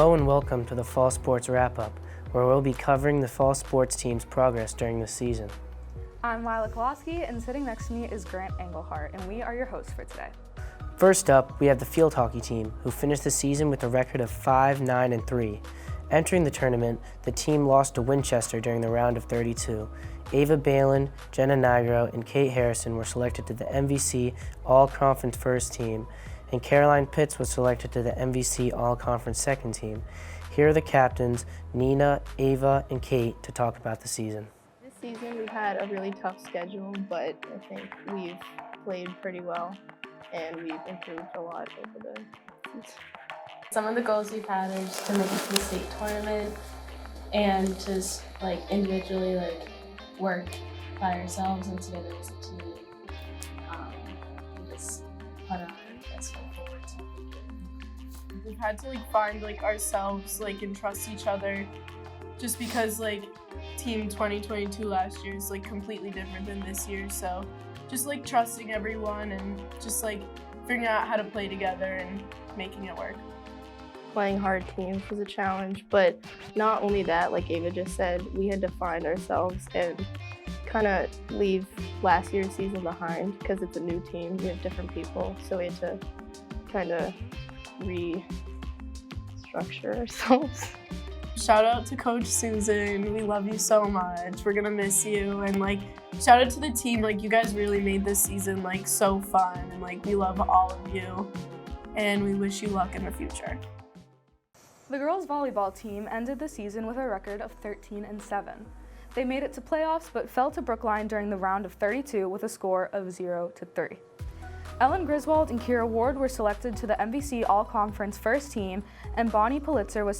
Hello and welcome to the Fall Sports Wrap-Up, where we'll be covering the fall sports team's progress during the season. I'm Lyla Kiloski, and sitting next to me is Grant Engelhardt, and we are your hosts for today. First up, we have the field hockey team, who finished the season with a record of 5-9-3. Entering the tournament, the team lost to Winchester during the round of 32. Ava Balin, Jenna Nigro, and Kate Harrison were selected to the MVC All-Conference First Team, and Caroline Pitts was selected to the MVC All-Conference Second Team. Here are the captains, Nina, Ava, and Kate, to talk about the season. This season we've had a really tough schedule, but I think we've played pretty well and we've improved a lot over the season. Some of the goals we've had are just to make it to the state tournament and just individually work by ourselves and together as a team. And just put on our best foot forward. We've had to find ourselves and trust each other, just because team 2022 last year is completely different than this year. So just trusting everyone and just figuring out how to play together and making it work. Playing hard teams was a challenge, but not only that, like Ava just said, we had to find ourselves and kind of leave last year's season behind because it's a new team. We have different people, so we had to kind of restructure ourselves. Shout out to Coach Susan. We love you so much. We're gonna miss you. And shout out to the team. You guys really made this season so fun. And we love all of you. And we wish you luck in the future. The girls' volleyball team ended the season with a record of 13-7. They made it to playoffs but fell to Brookline during the round of 32 with a score of 0-3. Ellen Griswold and Kira Ward were selected to the MVC All-Conference First Team, and Bonnie Pulitzer was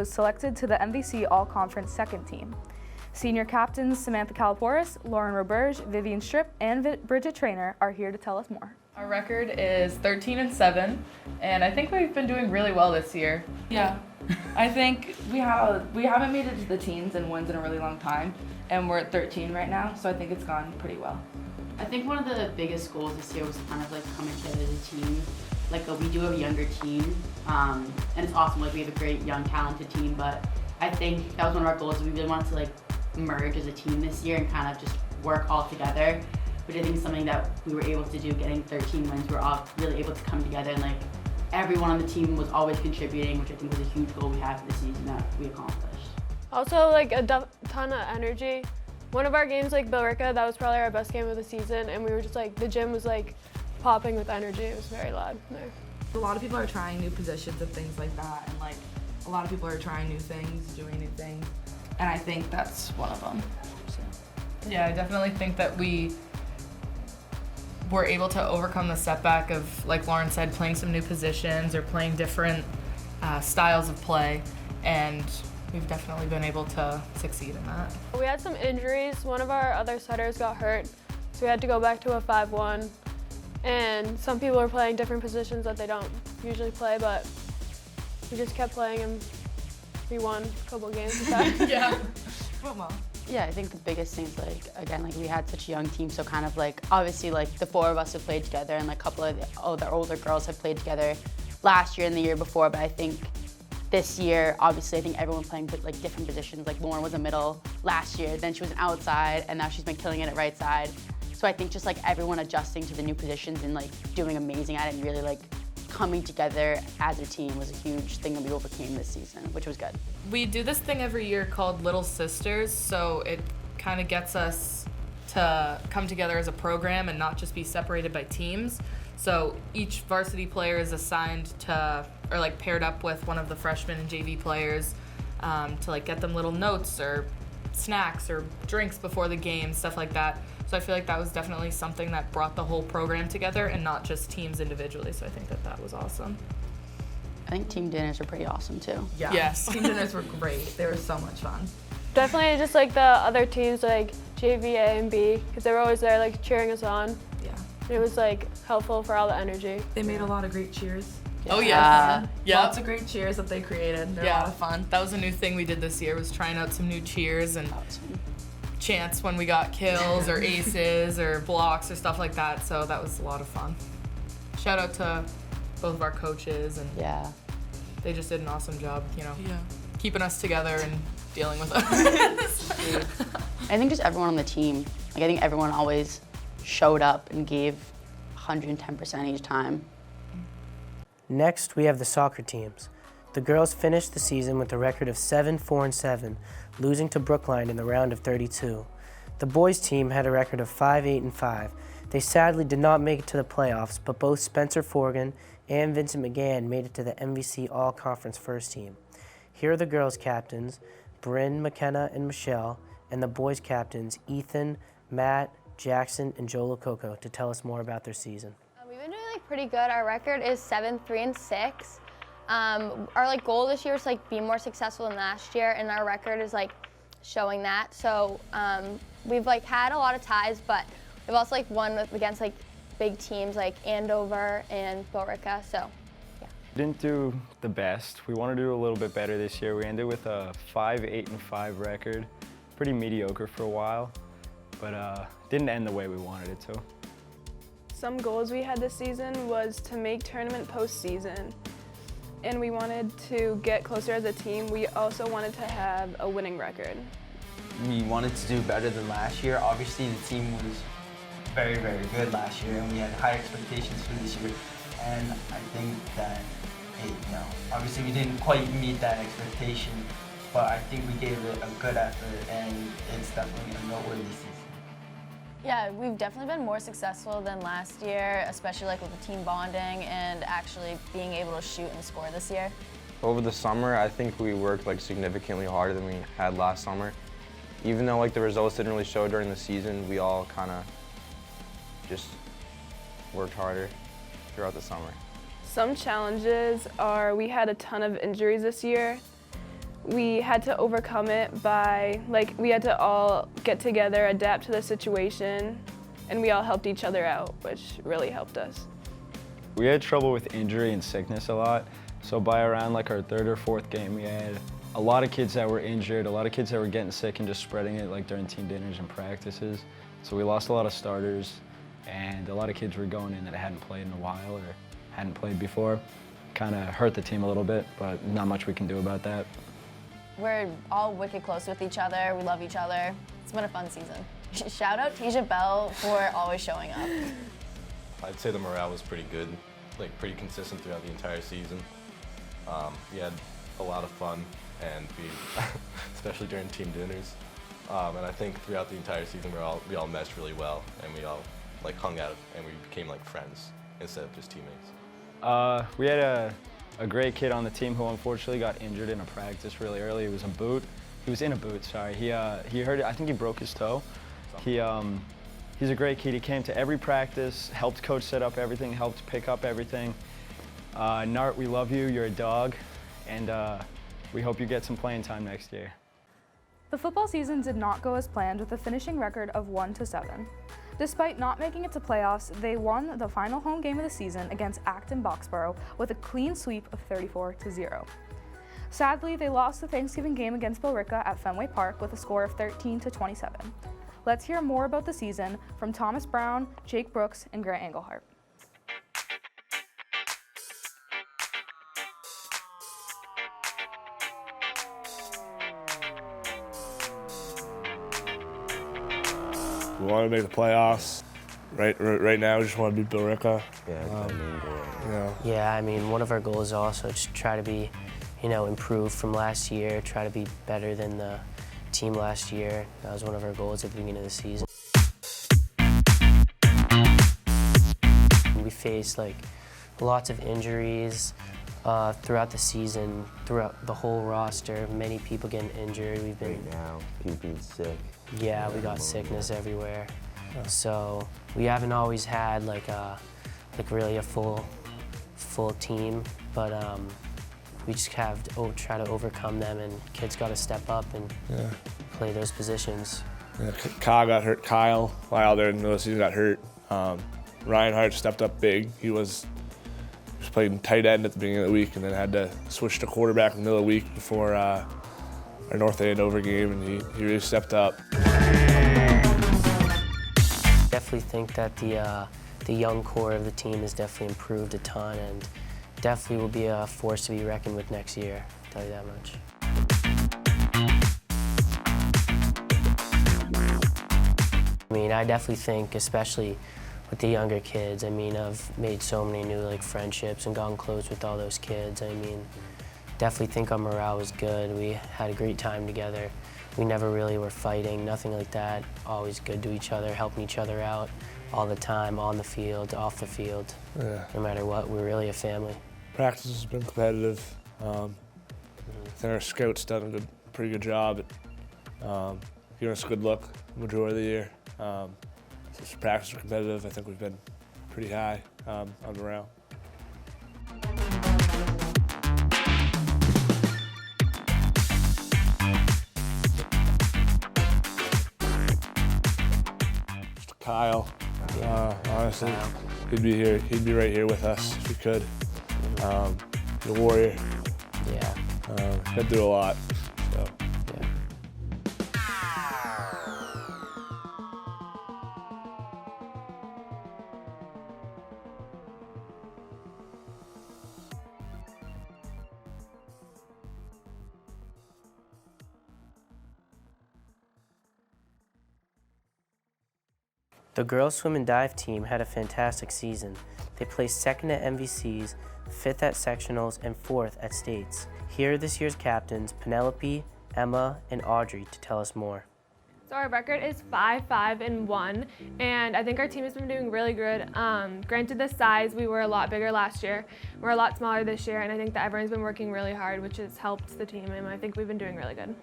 selected to the MVC All-Conference Second Team. Senior captains Samantha Calaporis, Lauren Roberge, Vivian Stripp, and Bridget Traynor are here to tell us more. Our record is 13-7, and I think we've been doing really well this year. Yeah, I think we haven't made it to the teens and wins in a really long time, and we're at 13 right now, so I think it's gone pretty well. I think one of the biggest goals this year was kind of coming together as a team. We do have a younger team, and it's awesome. We have a great young talented team, but I think that was one of our goals. We really wanted to merge as a team this year and kind of just work all together, which I think is something that we were able to do. Getting 13 wins, we were all really able to come together, and everyone on the team was always contributing, which I think was a huge goal we had for the season that we accomplished. Also, a ton of energy. One of our games, Billerica, that was probably our best game of the season, and we were just the gym was popping with energy. It was very loud there. A lot of people are trying new positions and things like that, and a lot of people are trying new things, doing new things, and I think that's one of them. So. Yeah, I definitely think that we were able to overcome the setback of, like Lauren said, playing some new positions or playing different styles of play, and we've definitely been able to succeed in that. We had some injuries. One of our other setters got hurt, so we had to go back to a 5-1. And some people are playing different positions that they don't usually play, but we just kept playing and we won a couple games with that. Yeah. Yeah, I think the biggest thing is again, we had such a young team, so kind of obviously the four of us have played together, and a couple of the older girls have played together last year and the year before, but I think this year, obviously, I think everyone playing different positions. Lauren was a middle last year, then she was an outside, and now she's been killing it at right side. So I think just everyone adjusting to the new positions and doing amazing at it and really coming together as a team was a huge thing that we overcame this season, which was good. We do this thing every year called Little Sisters, so it kind of gets us to come together as a program and not just be separated by teams. So each varsity player is assigned to, or paired up with one of the freshmen and JV players to get them little notes or snacks or drinks before the game, stuff like that. So I feel that was definitely something that brought the whole program together and not just teams individually. So I think that was awesome. I think team dinners were pretty awesome too. Yeah. Yes. Team dinners were great. They were so much fun. Definitely just the other teams JV, A, and B, because they were always there cheering us on. Yeah. And it was helpful for all the energy. They made a lot of great cheers. Yeah. Oh yeah. Yeah. Lots of great cheers that they created. They're a lot of fun. That was a new thing we did this year, was trying out some new cheers and chants when we got kills or aces or blocks or stuff like that. So that was a lot of fun. Shout out to both of our coaches and they just did an awesome job, Yeah. keeping us together and dealing with us. I think just everyone on the team, like I think everyone always showed up and gave 110% each time. Next, we have the soccer teams. The girls finished the season with a record of 7-4-7, losing to Brookline in the round of 32. The boys team had a record of 5-8-5. They sadly did not make it to the playoffs, but both Spencer Forgan and Vincent McGann made it to the MVC All-Conference First Team. Here are the girls' captains, Bryn, McKenna, and Michelle, and the boys' captains, Ethan, Matt, Jackson, and Joe Lococo, to tell us more about their season. We've been doing pretty good. Our record is 7-3-6. Our goal this year is to be more successful than last year, and our record is showing that. So we've had a lot of ties, but we've also won against big teams like Andover and Billerica. So yeah. Didn't do the best. We want to do a little bit better this year. We ended with a 5-8-5 record, pretty mediocre for a while, but didn't end the way we wanted it to. Some goals we had this season was to make tournament postseason, and we wanted to get closer as a team. We also wanted to have a winning record. We wanted to do better than last year. Obviously, the team was very, very good last year, and we had high expectations for this year. And I think that, obviously we didn't quite meet that expectation, but I think we gave it a good effort, and it's definitely a noteworthy season. Yeah, we've definitely been more successful than last year, especially with the team bonding and actually being able to shoot and score this year. Over the summer, I think we worked significantly harder than we had last summer. Even though the results didn't really show during the season, we all kind of just worked harder throughout the summer. Some challenges are we had a ton of injuries this year. We had to overcome it by, we had to all get together, adapt to the situation, and we all helped each other out, which really helped us. We had trouble with injury and sickness a lot, so by around our third or fourth game, we had a lot of kids that were injured, a lot of kids that were getting sick and just spreading it during team dinners and practices. So we lost a lot of starters, and a lot of kids were going in that hadn't played in a while or hadn't played before. Kind of hurt the team a little bit, but not much we can do about that. We're all wicked close with each other. We love each other. It's been a fun season. Shout out Tasia Bell for always showing up. I'd say the morale was pretty good, pretty consistent throughout the entire season. We had a lot of fun, and especially during team dinners. And I think throughout the entire season, we all meshed really well, and we all hung out, and we became friends instead of just teammates. We had a great kid on the team who unfortunately got injured in a practice really early. He was in a boot, sorry. He hurt it, I think he broke his toe. He's a great kid. He came to every practice, helped coach set up everything, helped pick up everything. Nart, we love you, you're a dog, and we hope you get some playing time next year. The football season did not go as planned with a finishing record of 1-7. Despite not making it to playoffs, they won the final home game of the season against Acton Boxborough with a clean sweep of 34-0. Sadly, they lost the Thanksgiving game against Billerica at Fenway Park with a score of 13-27. Let's hear more about the season from Thomas Brown, Jake Brooks, and Grant Engelhardt. We want to make the playoffs. Right now, we just want to beat Billerica. Yeah, one of our goals is also just try to be, improve from last year, try to be better than the team last year. That was one of our goals at the beginning of the season. We faced lots of injuries throughout the season, throughout the whole roster. Many people getting injured. We've been right now, people being sick. Yeah, we got sickness everywhere. So we haven't always had really a full team, but we just have to try to overcome them, and kids got to step up and play those positions. Yeah, Kyle got hurt. Kyle, while there in the middle of the season, got hurt. Ryan Hart stepped up big. He was playing tight end at the beginning of the week, and then had to switch to quarterback in the middle of the week before our North Andover game, and he really stepped up. Definitely think that the young core of the team has definitely improved a ton, and definitely will be a force to be reckoned with next year, I'll tell you that much. I mean, I definitely think, especially with the younger kids, I mean, I've made so many new friendships and gotten close with all those kids. I mean, definitely think our morale was good. We had a great time together. We never really were fighting, nothing like that. Always good to each other, helping each other out all the time, on the field, off the field. Yeah. No matter what, we're really a family. Practice has been competitive. I think our scouts done a pretty good job at giving us a good look the majority of the year. Since practice was competitive, I think we've been pretty high on morale. Kyle, honestly, he'd be right here with us if he could. The warrior. Yeah. Been through a lot, so. Yeah. The girls swim and dive team had a fantastic season. They placed second at MVCs, fifth at sectionals, and fourth at states. Here are this year's captains, Penelope, Emma, and Audrey, to tell us more. So our record is 5-5-1, and I think our team has been doing really good. Granted the size, we were a lot bigger last year. We're a lot smaller this year, and I think that everyone's been working really hard, which has helped the team, and I think we've been doing really good.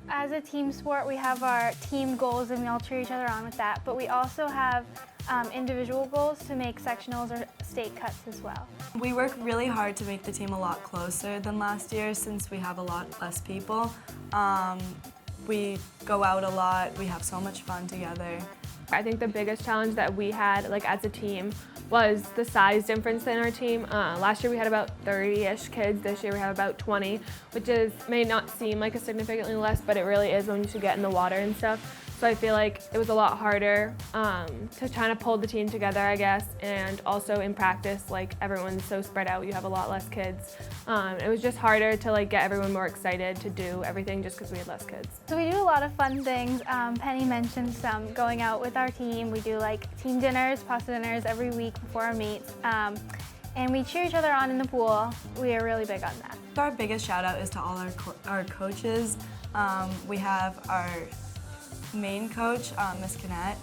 As a team sport, we have our team goals and we all cheer each other on with that, but we also have individual goals to make sectionals or state cuts as well. We work really hard to make the team a lot closer than last year since we have a lot less people. We go out a lot, we have so much fun together. I think the biggest challenge that we had as a team was the size difference in our team. Last year we had about 30-ish kids, this year we have about 20, which may not seem like a significantly less, but it really is when you get in the water and stuff. So I feel like it was a lot harder to kind of pull the team together, I guess, and also in practice, everyone's so spread out, you have a lot less kids. It was just harder to get everyone more excited to do everything just because we had less kids. So we do a lot of fun things. Penny mentioned some going out with our team. We do team dinners, pasta dinners every week before our meets. And we cheer each other on in the pool. We are really big on that. Our biggest shout out is to all our coaches. We have our main coach, Miss Canette,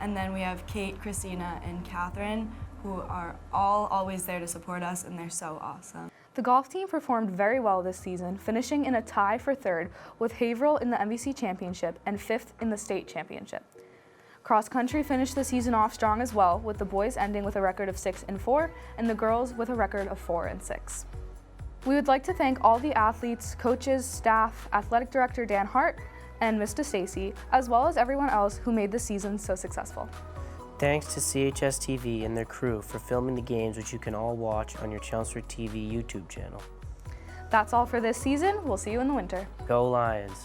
and then we have Kate, Christina, and Catherine, who are always there to support us, and they're so awesome. The golf team performed very well this season, finishing in a tie for third with Haverhill in the MVC Championship and fifth in the state championship. Cross country finished the season off strong as well, with the boys ending with a record of 6-4 and the girls with a record of 4-6. We would like to thank all the athletes, coaches, staff, athletic director Dan Hart, and Ms. DeStacy, as well as everyone else who made the season so successful. Thanks to CHS TV and their crew for filming the games, which you can all watch on your Chelmsford TV YouTube channel. That's all for this season. We'll see you in the winter. Go Lions!